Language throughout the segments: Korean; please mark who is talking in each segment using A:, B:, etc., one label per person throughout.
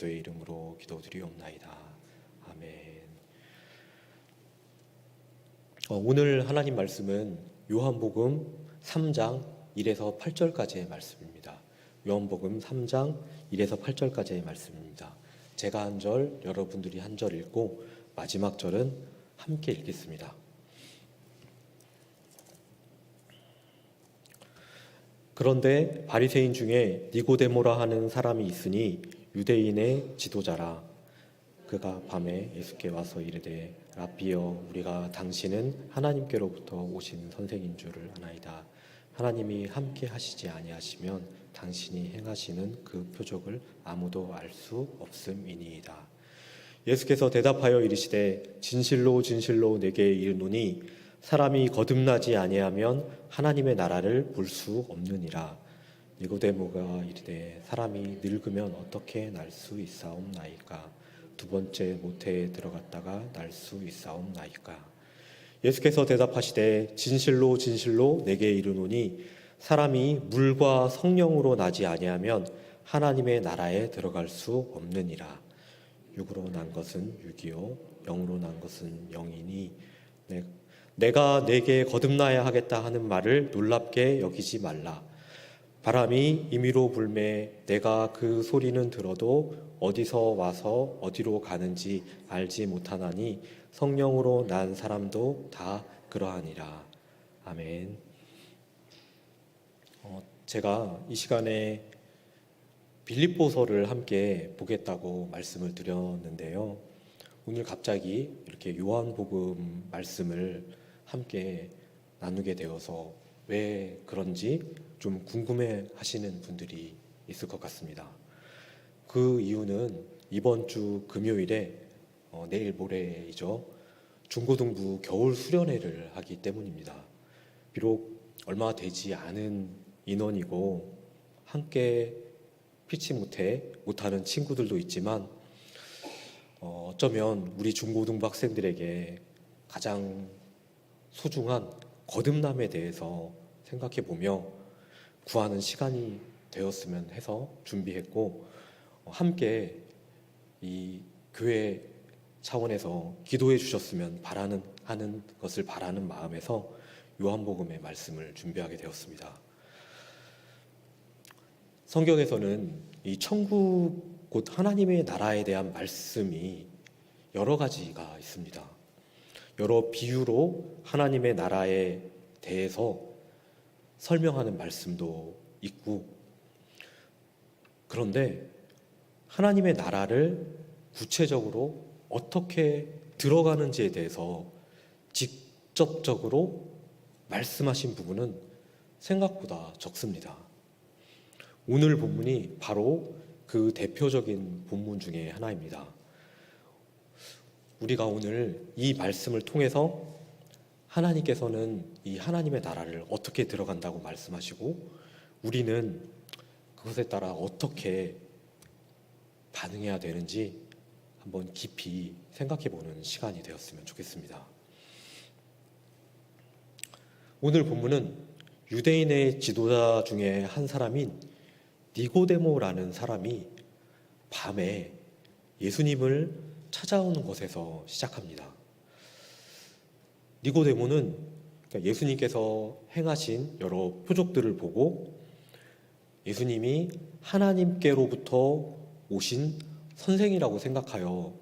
A: 너의 이름으로 기도드리옵나이다. 아멘. 오늘 하나님 말씀은 요한복음 3장 1에서 8절까지의 말씀입니다. 요한복음 3장 1에서 8절까지의 말씀입니다. 제가 한 절, 여러분들이 한 절 읽고 마지막 절은 함께 읽겠습니다. 그런데 바리새인 중에 니고데모라 하는 사람이 있으니 유대인의 지도자라. 그가 밤에 예수께 와서 이르되 라삐여, 우리가 당신은 하나님께로부터 오신 선생인 줄을 아나이다. 하나님이 함께 하시지 아니하시면 당신이 행하시는 그 표적을 아무도 알 수 없음이니이다. 예수께서 대답하여 이르시되 진실로 진실로 내게 이르노니 사람이 거듭나지 아니하면 하나님의 나라를 볼 수 없느니라. 니고데모가 이르되 사람이 늙으면 어떻게 날 수 있사옵나이까? 두 번째 모태에 들어갔다가 날 수 있사옵나이까? 예수께서 대답하시되 진실로 진실로 내게 이르노니 사람이 물과 성령으로 나지 아니하면 하나님의 나라에 들어갈 수 없느니라. 육으로 난 것은 육이요 영으로 난 것은 영이니 내가 내게 거듭나야 하겠다 하는 말을 놀랍게 여기지 말라. 바람이 임의로 불매 내가 그 소리는 들어도 어디서 와서 어디로 가는지 알지 못하나니 성령으로 난 사람도 다 그러하니라. 아멘. 제가 이 시간에 빌립보서를 함께 보겠다고 말씀을 드렸는데요. 오늘 갑자기 이렇게 요한복음 말씀을 함께 나누게 되어서 왜 그런지 좀 궁금해 하시는 분들이 있을 것 같습니다. 그 이유는 이번 주 금요일에 내일 모레이죠. 중고등부 겨울 수련회를 하기 때문입니다. 비록 얼마 되지 않은 인원이고 함께 피치 못하는 친구들도 있지만 어쩌면 우리 중고등부 학생들에게 가장 소중한 거듭남에 대해서 생각해 보며 구하는 시간이 되었으면 해서 준비했고, 함께 이 교회 차원에서 기도해 주셨으면 하는 것을 바라는 마음에서 요한복음의 말씀을 준비하게 되었습니다. 성경에서는 이 천국 곧 하나님의 나라에 대한 말씀이 여러 가지가 있습니다. 여러 비유로 하나님의 나라에 대해서 설명하는 말씀도 있고, 그런데 하나님의 나라를 구체적으로 어떻게 들어가는지에 대해서 직접적으로 말씀하신 부분은 생각보다 적습니다. 오늘 본문이 바로 그 대표적인 본문 중에 하나입니다. 우리가 오늘 이 말씀을 통해서 하나님께서는 이 하나님의 나라를 어떻게 들어간다고 말씀하시고 우리는 그것에 따라 어떻게 반응해야 되는지 한번 깊이 생각해보는 시간이 되었으면 좋겠습니다. 오늘 본문은 유대인의 지도자 중에 한 사람인 니고데모라는 사람이 밤에 예수님을 찾아오는 것에서 시작합니다. 니고데모는 예수님께서 행하신 여러 표적들을 보고 예수님이 하나님께로부터 오신 선생이라고 생각하여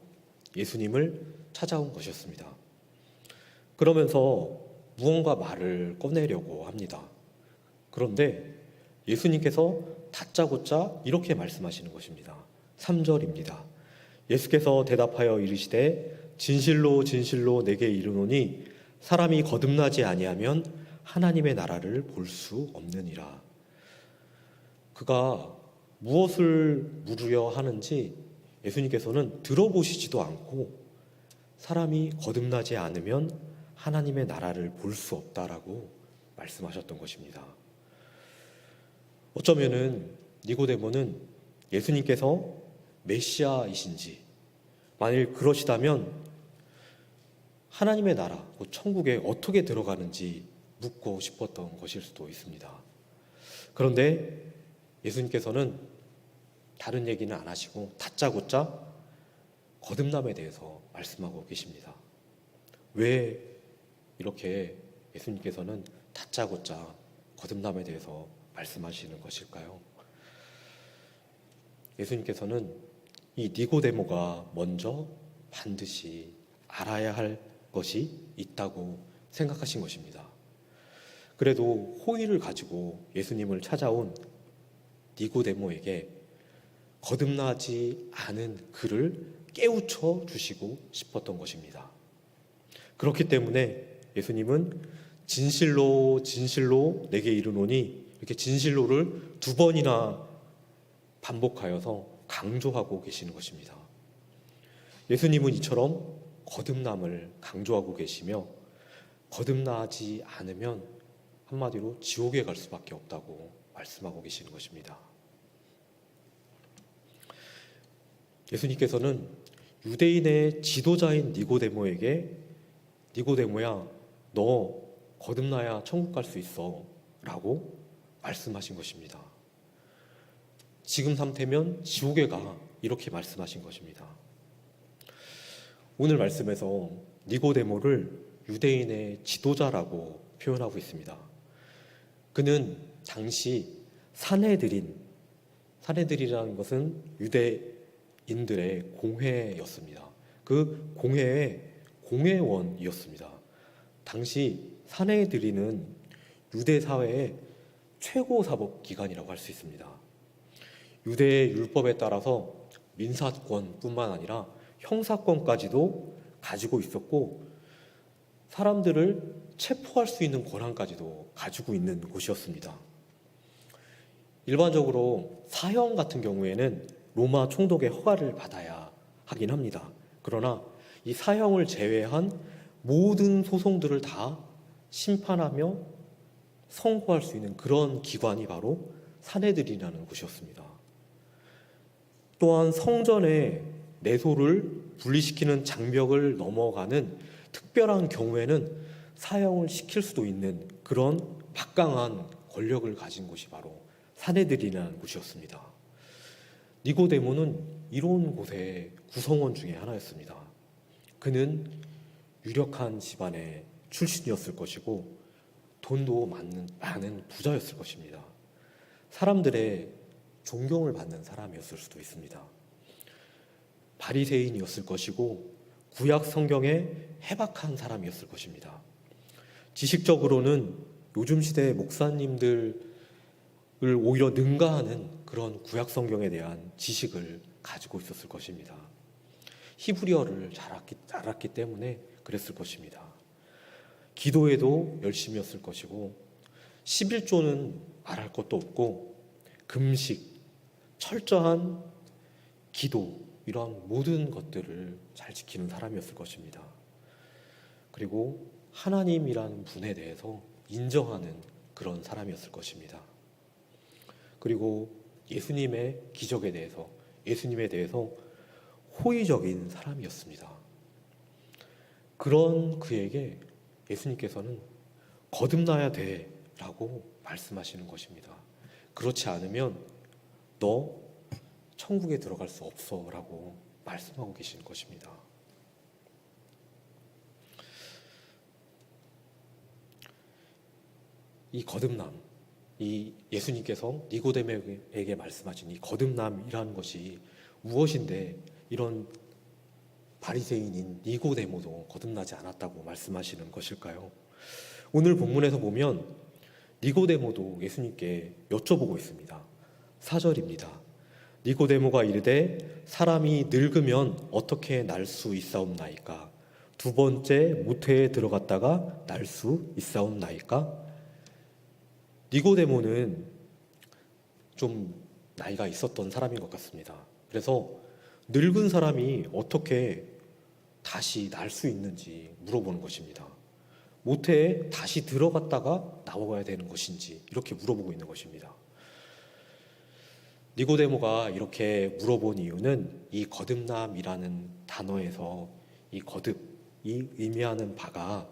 A: 예수님을 찾아온 것이었습니다. 그러면서 무언가 말을 꺼내려고 합니다. 그런데 예수님께서 다짜고짜 이렇게 말씀하시는 것입니다. 3절입니다. 예수께서 대답하여 이르시되 진실로 진실로 내게 이르노니 사람이 거듭나지 아니하면 하나님의 나라를 볼 수 없느니라. 그가 무엇을 물으려 하는지 예수님께서는 들어보시지도 않고 사람이 거듭나지 않으면 하나님의 나라를 볼 수 없다라고 말씀하셨던 것입니다. 어쩌면은 니고데모는 예수님께서 메시아이신지, 만일 그러시다면 하나님의 나라, 천국에 어떻게 들어가는지 묻고 싶었던 것일 수도 있습니다. 그런데 예수님께서는 다른 얘기는 안 하시고 다짜고짜 거듭남에 대해서 말씀하고 계십니다. 왜 이렇게 예수님께서는 다짜고짜 거듭남에 대해서 말씀하시는 것일까요? 예수님께서는 이 니고데모가 먼저 반드시 알아야 할 것이 있다고 생각하신 것입니다. 그래도 호의를 가지고 예수님을 찾아온 니고데모에게 거듭나지 않은 그를 깨우쳐 주시고 싶었던 것입니다. 그렇기 때문에 예수님은 진실로 진실로 내게 이르노니 이렇게 진실로를 2번이나 반복하여서 강조하고 계시는 것입니다. 예수님은 이처럼 거듭남을 강조하고 계시며 거듭나지 않으면 한마디로 지옥에 갈 수밖에 없다고 말씀하고 계시는 것입니다. 예수님께서는 유대인의 지도자인 니고데모에게 니고데모야, 너 거듭나야 천국 갈 수 있어 라고 말씀하신 것입니다. 지금 상태면 지옥에 가, 이렇게 말씀하신 것입니다. 오늘 말씀에서 니고데모를 유대인의 지도자라고 표현하고 있습니다. 그는 당시 사내들이라는 것은 유대인들의 공회였습니다. 그 공회의 공회원이었습니다. 당시 사내들이는 유대 사회의 최고 사법기관이라고 할 수 있습니다. 유대의 율법에 따라서 민사권뿐만 아니라 형사권까지도 가지고 있었고 사람들을 체포할 수 있는 권한까지도 가지고 있는 곳이었습니다. 일반적으로 사형 같은 경우에는 로마 총독의 허가를 받아야 하긴 합니다. 그러나 이 사형을 제외한 모든 소송들을 다 심판하며 선고할 수 있는 그런 기관이 바로 사내들이라는 곳이었습니다. 또한 성전에 내소를 분리시키는 장벽을 넘어가는 특별한 경우에는 사형을 시킬 수도 있는 그런 막강한 권력을 가진 곳이 바로 사내들이라는 곳이었습니다. 니고데모는 이런 곳의 구성원 중에 하나였습니다. 그는 유력한 집안의 출신이었을 것이고 돈도 많은 부자였을 것입니다. 사람들의 존경을 받는 사람이었을 수도 있습니다. 바리새인이었을 것이고 구약 성경에 해박한 사람이었을 것입니다. 지식적으로는 요즘 시대의 목사님들을 오히려 능가하는 그런 구약 성경에 대한 지식을 가지고 있었을 것입니다. 히브리어를 잘 알았기 때문에 그랬을 것입니다. 기도에도 열심이었을 것이고 11조는 말할 것도 없고 금식, 철저한 기도 이러한 모든 것들을 잘 지키는 사람이었을 것입니다. 그리고 하나님이라는 분에 대해서 인정하는 그런 사람이었을 것입니다. 그리고 예수님의 기적에 대해서 예수님에 대해서 호의적인 사람이었습니다. 그런 그에게 예수님께서는 거듭나야 돼 라고 말씀하시는 것입니다. 그렇지 않으면 너 천국에 들어갈 수 없어 라고 말씀하고 계시는 것입니다. 이 거듭남, 이 예수님께서 니고데모에게 말씀하신 이 거듭남이라는 것이 무엇인데 이런 바리새인인 니고데모도 거듭나지 않았다고 말씀하시는 것일까요? 오늘 본문에서 보면 니고데모도 예수님께 여쭤보고 있습니다. 4절입니다. 니고데모가 이르되 사람이 늙으면 어떻게 날 수 있사옵나이까? 2번째 모태에 들어갔다가 날 수 있사옵나이까? 니고데모는 좀 나이가 있었던 사람인 것 같습니다. 그래서 늙은 사람이 어떻게 다시 날 수 있는지 물어보는 것입니다. 모태에 다시 들어갔다가 나와야 되는 것인지 이렇게 물어보고 있는 것입니다. 니고데모가 이렇게 물어본 이유는 이 거듭남이라는 단어에서 이 거듭이 의미하는 바가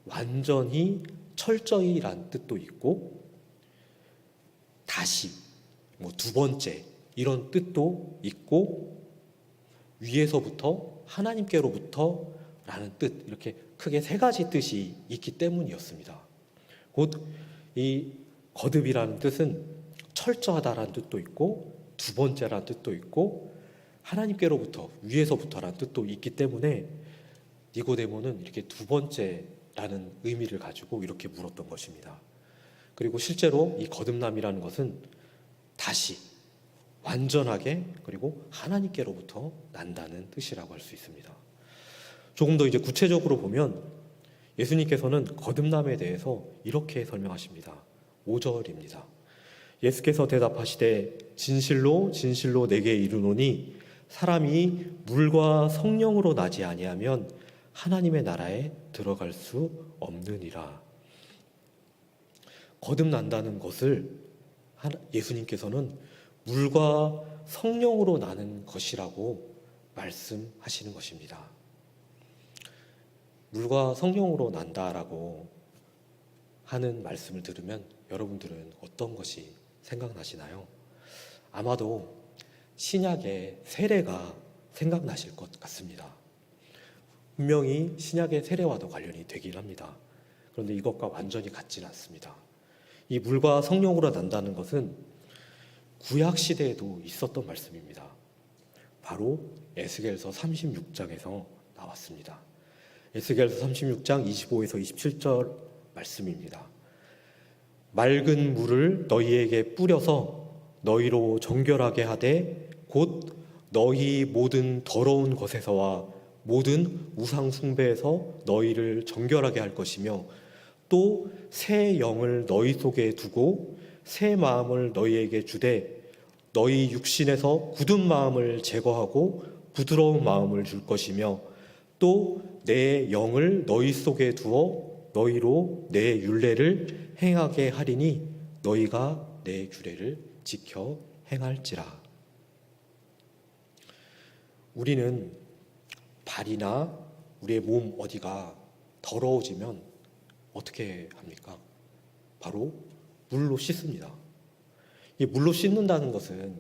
A: 완전히 철저히란 뜻도 있고 다시 2번째 이런 뜻도 있고 위에서부터 하나님께로부터 라는 뜻, 이렇게 크게 세 가지 뜻이 있기 때문이었습니다. 곧 이 거듭이라는 뜻은 철저하다라는 뜻도 있고 두 번째라는 뜻도 있고 하나님께로부터, 위에서부터라는 뜻도 있기 때문에 니고데모는 이렇게 두 번째라는 의미를 가지고 이렇게 물었던 것입니다. 그리고 실제로 이 거듭남이라는 것은 다시 완전하게 그리고 하나님께로부터 난다는 뜻이라고 할 수 있습니다. 조금 더 이제 구체적으로 보면 예수님께서는 거듭남에 대해서 이렇게 설명하십니다. 5절입니다. 예수께서 대답하시되 진실로 진실로 내게 이르노니 사람이 물과 성령으로 나지 아니하면 하나님의 나라에 들어갈 수 없느니라. 거듭난다는 것을 예수님께서는 물과 성령으로 나는 것이라고 말씀하시는 것입니다. 물과 성령으로 난다라고 하는 말씀을 들으면 여러분들은 어떤 것이 생각나시나요? 아마도 신약의 세례가 생각나실 것 같습니다. 분명히 신약의 세례와도 관련이 되긴 합니다. 그런데 이것과 완전히 같지는 않습니다. 이 물과 성령으로 난다는 것은 구약 시대에도 있었던 말씀입니다. 바로 에스겔서 36장에서 나왔습니다. 에스겔서 36장 25에서 27절 말씀입니다. 맑은 물을 너희에게 뿌려서 너희로 정결하게 하되 곧 너희 모든 더러운 것에서와 모든 우상 숭배에서 너희를 정결하게 할 것이며 또 새 영을 너희 속에 두고 새 마음을 너희에게 주되 너희 육신에서 굳은 마음을 제거하고 부드러운 마음을 줄 것이며 또 내 영을 너희 속에 두어 너희로 내 율례를 행하게 하리니 너희가 내 규례를 지켜 행할지라. 우리는 발이나 우리의 몸 어디가 더러워지면 어떻게 합니까? 바로 물로 씻습니다. 이 물로 씻는다는 것은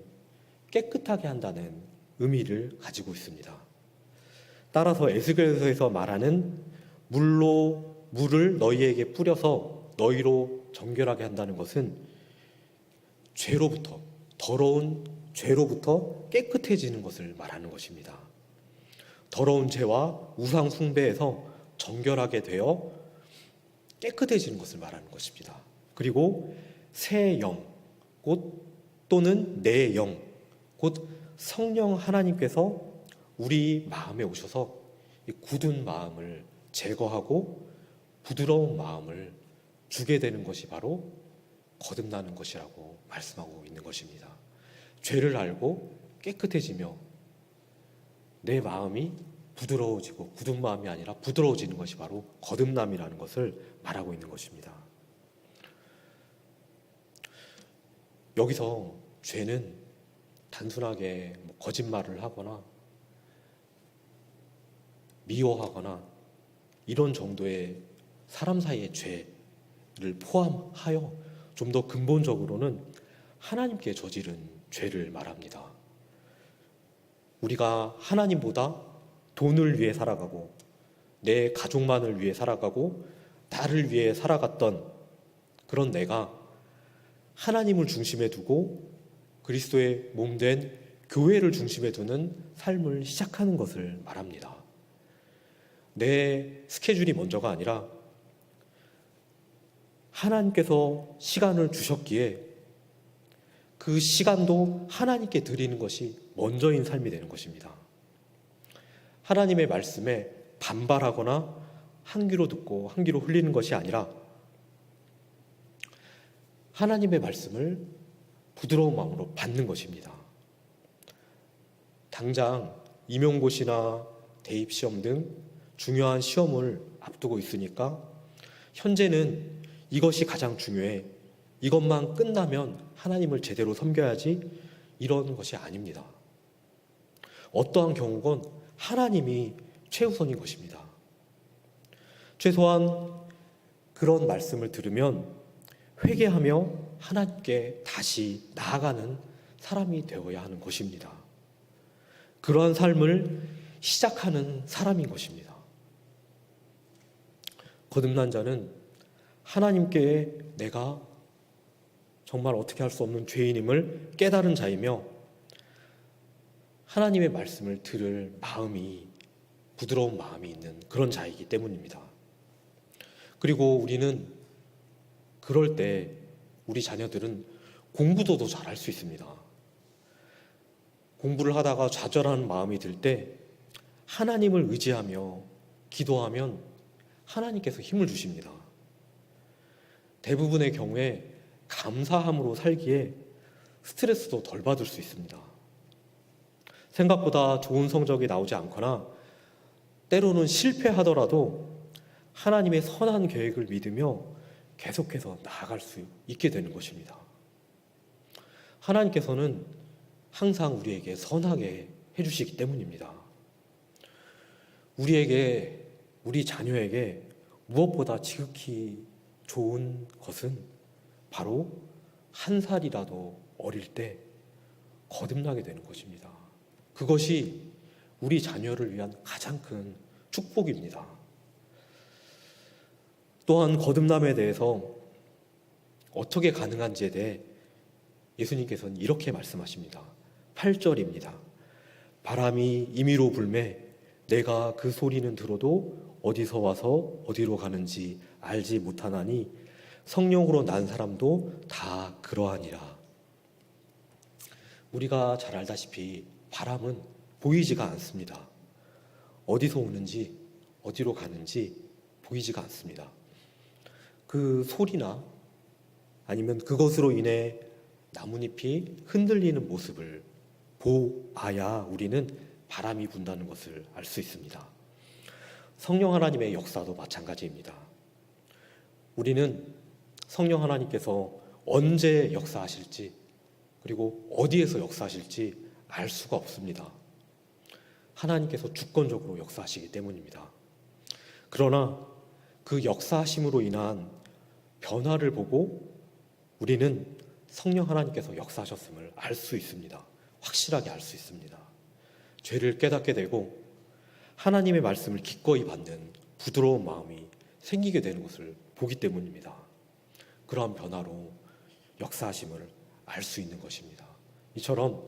A: 깨끗하게 한다는 의미를 가지고 있습니다. 따라서 에스겔서에서 말하는 물을 너희에게 뿌려서 너희로 정결하게 한다는 것은 죄로부터, 더러운 죄로부터 깨끗해지는 것을 말하는 것입니다. 더러운 죄와 우상 숭배에서 정결하게 되어 깨끗해지는 것을 말하는 것입니다. 그리고 새 영, 또는 내 영, 곧 성령 하나님께서 우리 마음에 오셔서 이 굳은 마음을 제거하고 부드러운 마음을 주게 되는 것이 바로 거듭나는 것이라고 말씀하고 있는 것입니다. 죄를 알고 깨끗해지며 내 마음이 부드러워지고 굳은 마음이 아니라 부드러워지는 것이 바로 거듭남이라는 것을 말하고 있는 것입니다. 여기서 죄는 단순하게 거짓말을 하거나 미워하거나 이런 정도의 사람 사이의 죄를 포함하여 좀 더 근본적으로는 하나님께 저지른 죄를 말합니다. 우리가 하나님보다 돈을 위해 살아가고 내 가족만을 위해 살아가고 나를 위해 살아갔던 그런 내가 하나님을 중심에 두고 그리스도의 몸된 교회를 중심에 두는 삶을 시작하는 것을 말합니다. 내 스케줄이 먼저가 아니라 하나님께서 시간을 주셨기에 그 시간도 하나님께 드리는 것이 먼저인 삶이 되는 것입니다. 하나님의 말씀에 반발하거나 한 귀로 듣고 한 귀로 흘리는 것이 아니라 하나님의 말씀을 부드러운 마음으로 받는 것입니다. 당장 임용고시나 대입시험 등 중요한 시험을 앞두고 있으니까 현재는 이것이 가장 중요해. 이것만 끝나면 하나님을 제대로 섬겨야지. 이런 것이 아닙니다. 어떠한 경우건 하나님이 최우선인 것입니다. 최소한 그런 말씀을 들으면 회개하며 하나님께 다시 나아가는 사람이 되어야 하는 것입니다. 그러한 삶을 시작하는 사람인 것입니다. 거듭난 자는 하나님께 내가 정말 어떻게 할 수 없는 죄인임을 깨달은 자이며 하나님의 말씀을 들을 마음이, 부드러운 마음이 있는 그런 자이기 때문입니다. 그리고 우리는 그럴 때 우리 자녀들은 공부도 더 잘할 수 있습니다. 공부를 하다가 좌절하는 마음이 들 때 하나님을 의지하며 기도하면 하나님께서 힘을 주십니다. 대부분의 경우에 감사함으로 살기에 스트레스도 덜 받을 수 있습니다. 생각보다 좋은 성적이 나오지 않거나 때로는 실패하더라도 하나님의 선한 계획을 믿으며 계속해서 나아갈 수 있게 되는 것입니다. 하나님께서는 항상 우리에게 선하게 해주시기 때문입니다. 우리 자녀에게 무엇보다 지극히 좋은 것은 바로 한 살이라도 어릴 때 거듭나게 되는 것입니다. 그것이 우리 자녀를 위한 가장 큰 축복입니다. 또한 거듭남에 대해서 어떻게 가능한지에 대해 예수님께서는 이렇게 말씀하십니다. 8절입니다. 바람이 임의로 불매 내가 그 소리는 들어도 어디서 와서 어디로 가는지 알지 못하나니 성령으로 난 사람도 다 그러하니라. 우리가 잘 알다시피 바람은 보이지가 않습니다. 어디서 오는지 어디로 가는지 보이지가 않습니다. 그 소리나 아니면 그것으로 인해 나뭇잎이 흔들리는 모습을 보아야 우리는 바람이 분다는 것을 알 수 있습니다. 성령 하나님의 역사도 마찬가지입니다. 우리는 성령 하나님께서 언제 역사하실지 그리고 어디에서 역사하실지 알 수가 없습니다. 하나님께서 주권적으로 역사하시기 때문입니다. 그러나 그 역사하심으로 인한 변화를 보고 우리는 성령 하나님께서 역사하셨음을 알 수 있습니다. 확실하게 알 수 있습니다. 죄를 깨닫게 되고 하나님의 말씀을 기꺼이 받는 부드러운 마음이 생기게 되는 것을 보기 때문입니다. 그러한 변화로 역사하심을 알 수 있는 것입니다. 이처럼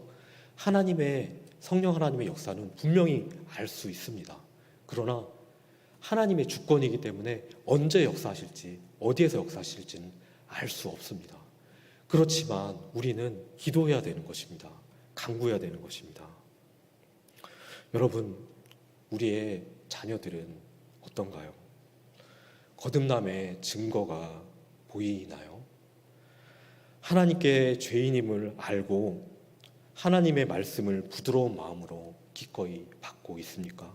A: 성령 하나님의 역사는 분명히 알 수 있습니다. 그러나 하나님의 주권이기 때문에 언제 역사하실지 어디에서 역사하실지는 알 수 없습니다. 그렇지만 우리는 기도해야 되는 것입니다. 간구해야 되는 것입니다. 여러분, 우리의 자녀들은 어떤가요? 거듭남의 증거가 보이나요? 하나님께 죄인임을 알고 하나님의 말씀을 부드러운 마음으로 기꺼이 받고 있습니까?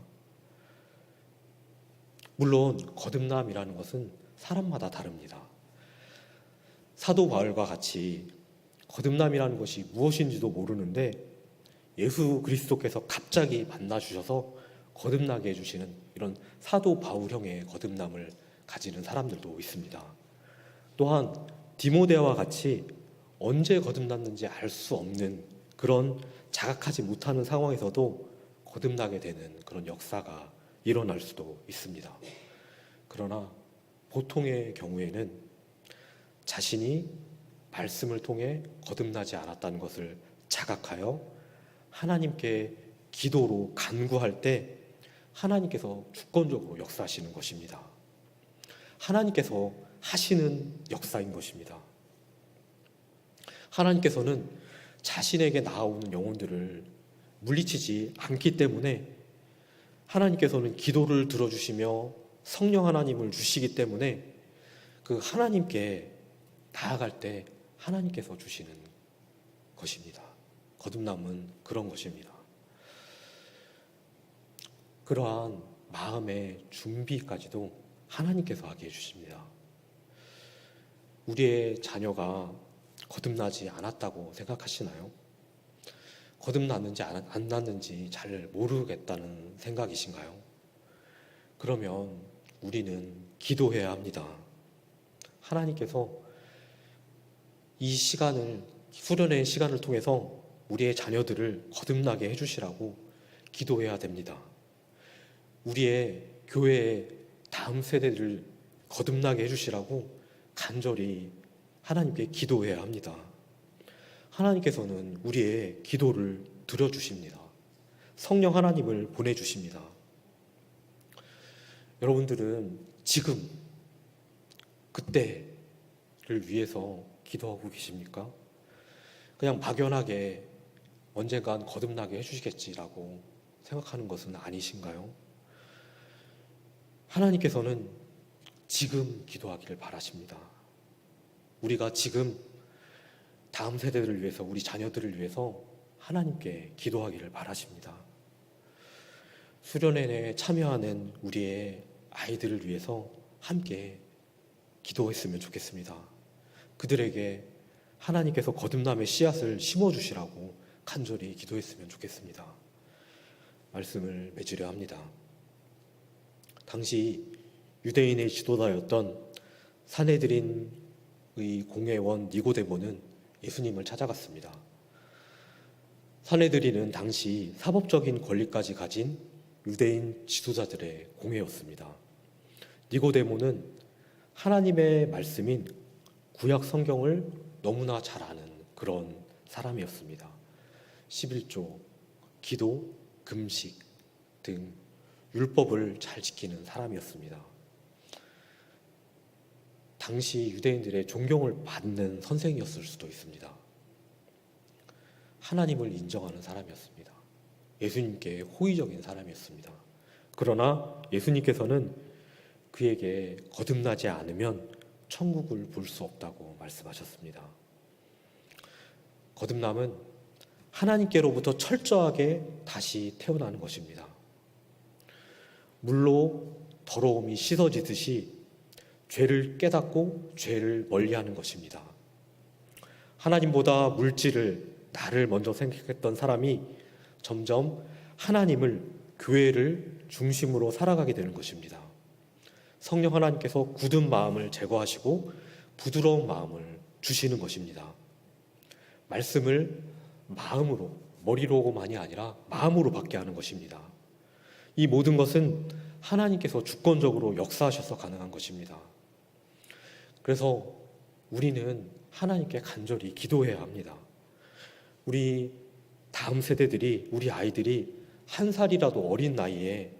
A: 물론 거듭남이라는 것은 사람마다 다릅니다. 사도 바울과 같이 거듭남이라는 것이 무엇인지도 모르는데 예수 그리스도께서 갑자기 만나주셔서 거듭나게 해주시는 이런 사도 바울형의 거듭남을 가지는 사람들도 있습니다. 또한 디모데와 같이 언제 거듭났는지 알 수 없는 그런 자각하지 못하는 상황에서도 거듭나게 되는 그런 역사가 일어날 수도 있습니다. 그러나 보통의 경우에는 자신이 말씀을 통해 거듭나지 않았다는 것을 자각하여 하나님께 기도로 간구할 때 하나님께서 주권적으로 역사하시는 것입니다. 하나님께서 하시는 역사인 것입니다. 하나님께서는 자신에게 나아오는 영혼들을 물리치지 않기 때문에 하나님께서는 기도를 들어주시며 성령 하나님을 주시기 때문에 그 하나님께 나아갈 때 하나님께서 주시는 것입니다. 거듭남은 그런 것입니다. 그러한 마음의 준비까지도 하나님께서 하게 해주십니다. 우리의 자녀가 거듭나지 않았다고 생각하시나요? 거듭났는지 안 났는지 잘 모르겠다는 생각이신가요? 그러면 우리는 기도해야 합니다. 하나님께서 이 시간을, 수련의 시간을 통해서 우리의 자녀들을 거듭나게 해주시라고 기도해야 됩니다. 우리의 교회의 다음 세대들을 거듭나게 해주시라고 간절히 하나님께 기도해야 합니다. 하나님께서는 우리의 기도를 들어주십니다. 성령 하나님을 보내주십니다. 여러분들은 지금 그때를 위해서 기도하고 계십니까? 그냥 막연하게 언젠간 거듭나게 해주시겠지라고 생각하는 것은 아니신가요? 하나님께서는 지금 기도하기를 바라십니다. 우리가 지금 다음 세대들을 위해서, 우리 자녀들을 위해서 하나님께 기도하기를 바라십니다. 수련회에 참여하는 우리의 아이들을 위해서 함께 기도했으면 좋겠습니다. 그들에게 하나님께서 거듭남의 씨앗을 심어주시라고 간절히 기도했으면 좋겠습니다. 말씀을 맺으려 합니다. 당시 유대인의 지도자였던 산헤드린의 공회원 니고데모는 예수님을 찾아갔습니다. 산헤드린은 당시 사법적인 권리까지 가진 유대인 지도자들의 공회였습니다. 니고데모는 하나님의 말씀인 구약 성경을 너무나 잘 아는 그런 사람이었습니다. 11조, 기도, 금식 등 율법을 잘 지키는 사람이었습니다. 당시 유대인들의 존경을 받는 선생이었을 수도 있습니다. 하나님을 인정하는 사람이었습니다. 예수님께 호의적인 사람이었습니다. 그러나 예수님께서는 그에게 거듭나지 않으면 천국을 볼 수 없다고 말씀하셨습니다. 거듭남은 하나님께로부터 철저하게 다시 태어나는 것입니다. 물로 더러움이 씻어지듯이 죄를 깨닫고 죄를 멀리하는 것입니다. 하나님보다 물질을, 나를 먼저 생각했던 사람이 점점 하나님을, 교회를 중심으로 살아가게 되는 것입니다. 성령 하나님께서 굳은 마음을 제거하시고 부드러운 마음을 주시는 것입니다. 말씀을 마음으로, 머리로만이 아니라 마음으로 받게 하는 것입니다. 이 모든 것은 하나님께서 주권적으로 역사하셔서 가능한 것입니다. 그래서 우리는 하나님께 간절히 기도해야 합니다. 우리 다음 세대들이, 우리 아이들이 한 살이라도 어린 나이에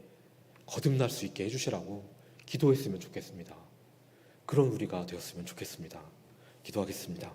A: 거듭날 수 있게 해주시라고 기도했으면 좋겠습니다. 그런 우리가 되었으면 좋겠습니다. 기도하겠습니다.